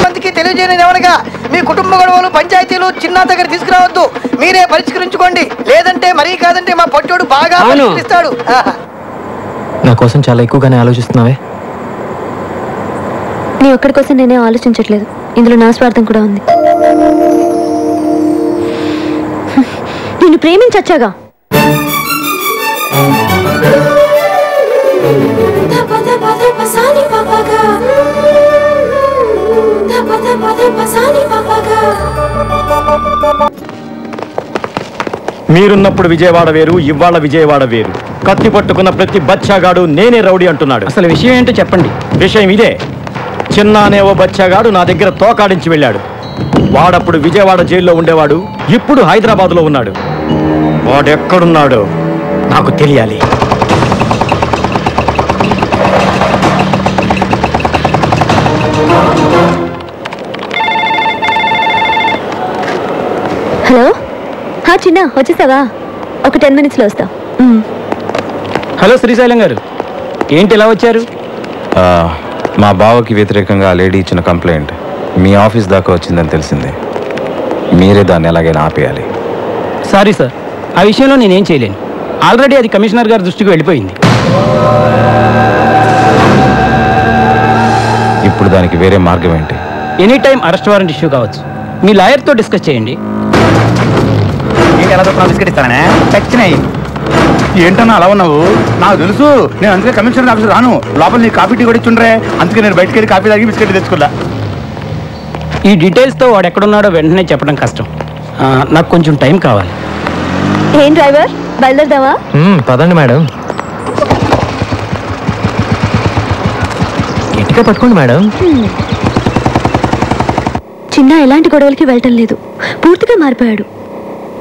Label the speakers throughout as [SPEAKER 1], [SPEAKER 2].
[SPEAKER 1] మందికి తెలియజేయని ఏమనగా మీ కుటుంబ గొడవలు పంచాయతీలు చిన్న దగ్గర తీసుకురావద్దు, మీరే పరిష్కరించుకోండి. లేదంటే మరీ కాదంటే మా పొట్టోడు బాగా పరిష్కరిస్తాడు.
[SPEAKER 2] నా కోసం చాలా ఎక్కువగానే ఆలోచిస్తున్నావే.
[SPEAKER 3] నీ ఒక్కడి కోసం నేనే ఆలోచించట్లేదు, ఇందులో నా స్వార్థం కూడా ఉంది. నిన్ను ప్రేమించచ్చాగా.
[SPEAKER 4] మీరున్నప్పుడు విజయవాడ వేరు, ఇవాళ విజయవాడ వేరు. కత్తి పట్టుకున్న ప్రతి బచ్చాగాడు నేనే రౌడీ అంటున్నాడు.
[SPEAKER 5] అసలు విషయం ఏంటో చెప్పండి.
[SPEAKER 4] విషయం ఇదే, చిన్న అనే ఓ బచ్చాగాడు నా దగ్గర తోకాడించి వెళ్ళాడు. వాడప్పుడు విజయవాడ జైల్లో ఉండేవాడు, ఇప్పుడు హైదరాబాద్లో ఉన్నాడు. వాడెక్కడున్నాడో నాకు తెలియాలి.
[SPEAKER 3] హలో, చిన్న వచ్చేసావా? ఒక 10 minutesలో వస్తా.
[SPEAKER 5] హలో శ్రీశైలం గారు, ఏంటి ఇలా వచ్చారు?
[SPEAKER 6] మా బావకి వ్యతిరేకంగా ఆ లేడీ ఇచ్చిన కంప్లైంట్ మీ ఆఫీస్ దాకా వచ్చిందని తెలిసింది. మీరే దాన్ని ఎలాగైనా ఆపేయాలి.
[SPEAKER 5] సారీ సార్, ఆ విషయంలో నేనేం చేయలేను. ఆల్రెడీ అది కమిషనర్ గారి దృష్టికి వెళ్ళిపోయింది.
[SPEAKER 6] ఇప్పుడు దానికి వేరే మార్గం ఏంటి?
[SPEAKER 5] Any time arrest warrant issue కావచ్చు. మీ లాయర్తో డిస్కస్ చేయండి.
[SPEAKER 7] ఎలా బిస్కెట్ ఇస్తానే చచ్చినాయి. ఏంటన్నా అలా ఉన్నావు? నాకు తెలుసు, నేను అందుకే కమిషనర్ ఆఫీస్ రాను. లోపల నీ కాఫీ టీ కూడా ఇచ్చుండ్రే, అందుకే నేను బయటకు వెళ్ళి కాఫీ తాగి బిస్కెట్ తెచ్చుకున్నా.
[SPEAKER 5] ఈ డీటెయిల్స్తో వాడు ఎక్కడున్నాడో వెంటనే చెప్పడం కష్టం. నాకు కొంచెం టైం కావాలి.
[SPEAKER 3] ఏం డ్రైవర్, బయలుదేరదావా?
[SPEAKER 2] పదండి మేడం. గట్టిగా పట్టుకోండి మేడం.
[SPEAKER 3] చిన్న ఎలాంటి గొడవలకి వెళ్ళటం లేదు, పూర్తిగా మారిపోయాడు.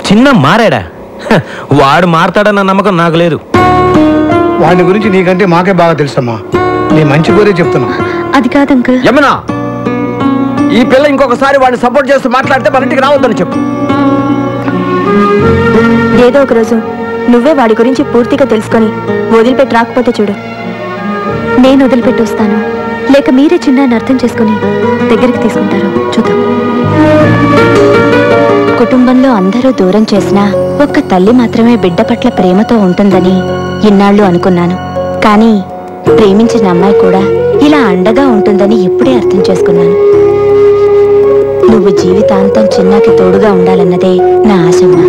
[SPEAKER 2] చిన్న మారాడా? వాడు మారతాడన్న నమ్మకం నాకు లేదు.
[SPEAKER 8] వాడి గురించి నీకంటే మాకే బాగా తెలుసమ్మా. నీ మంచి కోరే చెప్తున్నా.
[SPEAKER 3] అది కాదు అంకుల్.
[SPEAKER 1] యమునా, ఈ పిల్ల ఇంకొకసారి వాడిని సపోర్ట్ చేస్తూ మాట్లాడితే మన ఇంటికి రావద్దని చెప్పు.
[SPEAKER 3] ఏదో ఒక రోజు నువ్వే వాడి గురించి పూర్తిగా తెలుసుకొని వదిలిపెట్టి రాకపోతే చూడు, నేను వదిలిపెట్టి వస్తాను, లేక మీరే చిన్నాన్ని అర్థం చేసుకుని దగ్గరికి తీసుకుంటారు చూద్దాం. కుటుంబంలో అందరూ దూరం చేసినా ఒక్క తల్లి మాత్రమే బిడ్డ పట్ల ప్రేమతో ఉంటుందని ఇన్నాళ్ళు అనుకున్నాను. కానీ ప్రేమించిన అమ్మాయి కూడా ఇలా అండగా ఉంటుందని ఇప్పుడే అర్థం చేసుకున్నాను. నువ్వు జీవితాంతం చిన్నాకి తోడుగా ఉండాలన్నదే నా ఆశమ్మా.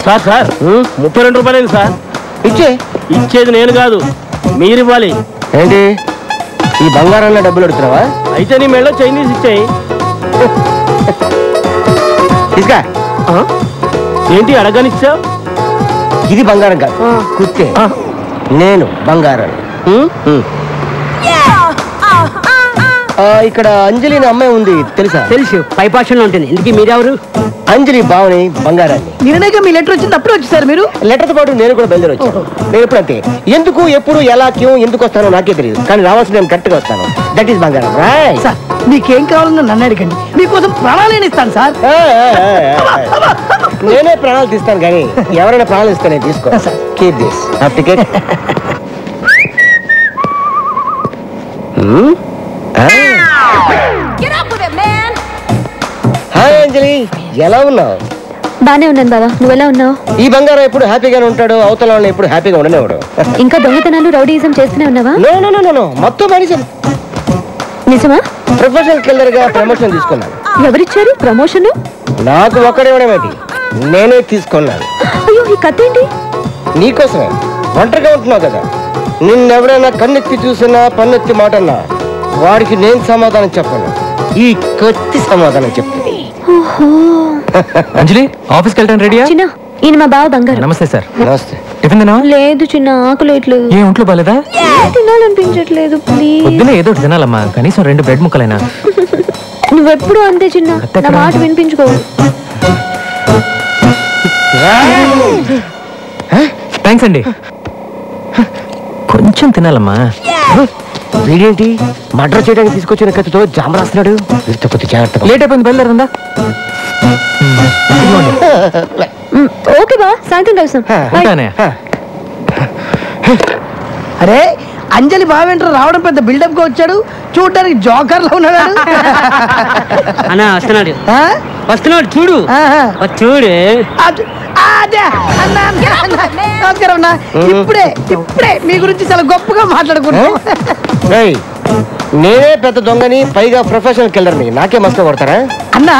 [SPEAKER 5] సార్ సార్ 32 రూపాయలేదు సార్. ఇచ్చేది నేను కాదు, మీరు ఇవ్వాలి.
[SPEAKER 1] ఏంటి ఈ బంగారంలో డబ్బులు అడుగుతున్నావా?
[SPEAKER 5] అయితే నీ మెళ్ళో చైనీస్ ఇచ్చాయి.
[SPEAKER 1] తీసుకా.
[SPEAKER 5] ఏంటి అడగనిచ్చావు?
[SPEAKER 1] ఇది బంగారం కాదు, కుత్తే. నేను బంగారం. ఇక్కడ అంజలి అనే అమ్మాయి ఉంది, తెలుసా?
[SPEAKER 5] తెలుసు, పైపాషంలో ఉంటుంది. ఇందుకీ మీరెవరు?
[SPEAKER 1] అంజలి బావని, బంగారాన్ని.
[SPEAKER 9] నిన్నగా మీ లెటర్ వచ్చింది, అప్పుడు వచ్చేసారు మీరు?
[SPEAKER 1] లెటర్తో పాటు నేను కూడా బయలుదేరి వచ్చాను. నేను ఎప్పుడు అంతే, ఎందుకు ఎప్పుడు ఎలా ఎందుకు వస్తానో నాకే తెలియదు, కానీ రావాల్సిన నేను కరెక్ట్గా వస్తాను. దట్ ఈస్ బంగారం.
[SPEAKER 9] సార్ మీకేం కావాలన్నా నన్ను అడగండి, మీకోసం ప్రాణాలు ఇస్తాను సార్.
[SPEAKER 1] నేనే ప్రాణాలు తీస్తాను, కానీ ఎవరైనా ప్రాణాలు ఇస్తానే తీసుకో. Keep this ticket. హాయ్ అంజలి, ఎలా ఉన్నావు?
[SPEAKER 3] బానే ఉన్నాను బావా, నువ్వెలా ఉన్నావు?
[SPEAKER 1] ఈ బంగారం ఎప్పుడు హ్యాపీగానే ఉంటాడు, అవతల వాళ్ళని ఎప్పుడు హ్యాపీగా ఉండనేవాడు.
[SPEAKER 3] ఇంకా దొంగతనాలు రౌడీయిజం చేస్తూనే ఉన్నావా?
[SPEAKER 1] నో, మొత్తం మనిషి.
[SPEAKER 3] నిజమా?
[SPEAKER 1] ప్రొఫెషనల్ కిల్లర్ గా ప్రమోషన్ తీసుకున్నాను.
[SPEAKER 3] ఎవరిచ్చారు ప్రమోషన్?
[SPEAKER 1] నాకు ఒక్కడేవాడేమిటి, నేనే తీసుకున్నాను.
[SPEAKER 3] అయ్యో, ఈ కథ ఏంటి?
[SPEAKER 1] నీకోసమే. ఒంటరిగా ఉంటున్నావు కదా, నిన్నెవరైనా కన్నెత్తి చూసినా పన్నెత్తి మాటన్నా వాడికి నేను సమాధానం చెప్పను, ఈ కత్తి సమాధానం చెప్తుంది.
[SPEAKER 2] అంజలి, ఆఫీస్కి వెళ్ళడానికి రెడీయా?
[SPEAKER 3] చిన్న, ఈయన మా బావ బంగారు.
[SPEAKER 2] నమస్తే సార్.
[SPEAKER 1] నమస్తే.
[SPEAKER 2] టిఫిన్ తిన్నావా?
[SPEAKER 3] లేదు చిన్న, ఆకలేట్లేదు.
[SPEAKER 2] ఏ ఒంట్లో బాలేదా?
[SPEAKER 3] తినాలనిపించట్లేదు, ప్లీజ్.
[SPEAKER 2] పొద్దున ఏదో తినాలమ్మా, కనీసం 2 బ్రెడ్ ముక్కలైనా.
[SPEAKER 3] నువ్వెప్పుడు అంతే చిన్న, నా మాట వినిపించుకో.
[SPEAKER 2] థ్యాంక్స్ అండి. కొంచెం తినాలమ్మా.
[SPEAKER 1] వీడేంటి మర్డర్ చేయడానికి తీసుకొచ్చిన కత్తితో జామ రాస్తున్నాడు? వీరితో కొద్ది జాగ్రత్త.
[SPEAKER 2] లేట్ అయిపోయింది, బయలుదేరుందా?
[SPEAKER 3] ఓకే బా, సాయంత్రం కలుస్తాం.
[SPEAKER 2] ఉంటానే.
[SPEAKER 9] అరే అంజలి బావేంటారు రావడం పెద్ద బిల్డప్ గా వచ్చాడు, చూడడానికి జోకర్ లో ఉన్నాడు.
[SPEAKER 5] అన్న వస్తున్నాడు
[SPEAKER 9] ఆ?
[SPEAKER 5] వస్తున్నాడు చూడు
[SPEAKER 9] ఆహా.
[SPEAKER 5] చూడు.
[SPEAKER 9] అదే అన్నా, నమస్కారం అన్నా. ఇప్పుడే మీ గురించి చాలా గొప్పగా మాట్లాడుకున్నాం.
[SPEAKER 1] రేయ్, నేనే పెద్ద దొంగని, పైగా ప్రొఫెషనల్ కిల్లర్ని, నాకే మస్తు కొడతారా?
[SPEAKER 9] అన్నా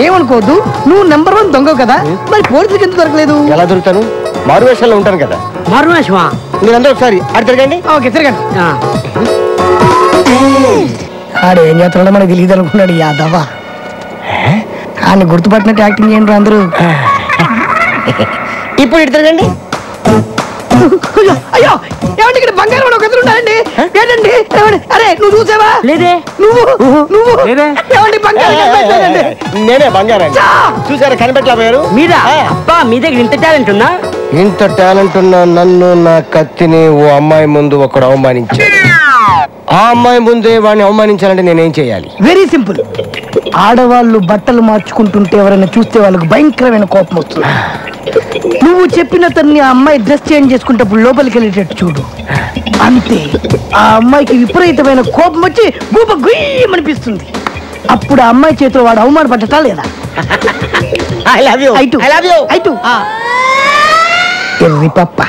[SPEAKER 9] ఏమనుకోవద్దు, నువ్వు నెంబర్ 1 దొంగ కదా, మరి పోలీసులకు ఎందుకు దొరకలేదు?
[SPEAKER 1] ఎలా దొరుకుతాను? మారువేషాల్లో ఉంటాను కదా.
[SPEAKER 5] మరువేషమా?
[SPEAKER 1] మీరందరూ ఒకసారి అటు తిరగండి.
[SPEAKER 9] ఓకే తిరగండి. ఆడు ఏం చేస్తున్నాడో మనకి తెలియదు అనుకున్నాడు యాదవ. ఆయన గుర్తుపట్టినట్టు యాక్టింగ్ చేయండి అందరూ.
[SPEAKER 1] ఇప్పుడు ఇటు తిరగండి.
[SPEAKER 9] అయ్యో అయ్యో, ఏమండి ఇక్కడ బంగారం ఒక ఎదురు ఉన్నారండి. ఏంటండి ఏమండి? అరే నువ్వు చూసావా?
[SPEAKER 5] లేదే.
[SPEAKER 9] నువ్వు
[SPEAKER 5] లేదే.
[SPEAKER 9] ఏమండి బంగారం కనిపెట్టలేదండి.
[SPEAKER 1] నేనే బంగారం. చూసారా కనిపెట్టలేకపోయారు?
[SPEAKER 5] మీరా? అబ్బా, మీ దగ్గర ఇంత టాలెంట్ ఉందా?
[SPEAKER 1] ఇంత టాలెంట్ ఉన్న నన్ను, నా కత్తిని ఓ అమ్మాయి ముందు ఒకడు అవమానించాడు. ఆ అమ్మాయి ముందే వాడిని అవమానించాలంటే నేనేం చేయాలి?
[SPEAKER 9] Very simple. ఆడవాళ్ళు బట్టలు మార్చుకుంటుంటే ఎవరైనా చూస్తే వాళ్ళకు భయంకరమైన కోపం వస్తుంది. నువ్వు చెప్పిన తన్ని ఆ అమ్మాయి డ్రెస్ చేంజ్ చేసుకుంటప్పుడు లోపలికి వెళ్ళేటట్టు చూడు. అంతే, ఆ అమ్మాయికి విపరీతమైన కోపం వచ్చి గూప గుయ్యమనిపిస్తుంది. అప్పుడు ఆ అమ్మాయి చేతిలో వాడు అవమానపడ్డటా లేదా?
[SPEAKER 1] I love you.
[SPEAKER 9] I too.
[SPEAKER 1] I love you.
[SPEAKER 9] I too. ఎర్రి పప్ప.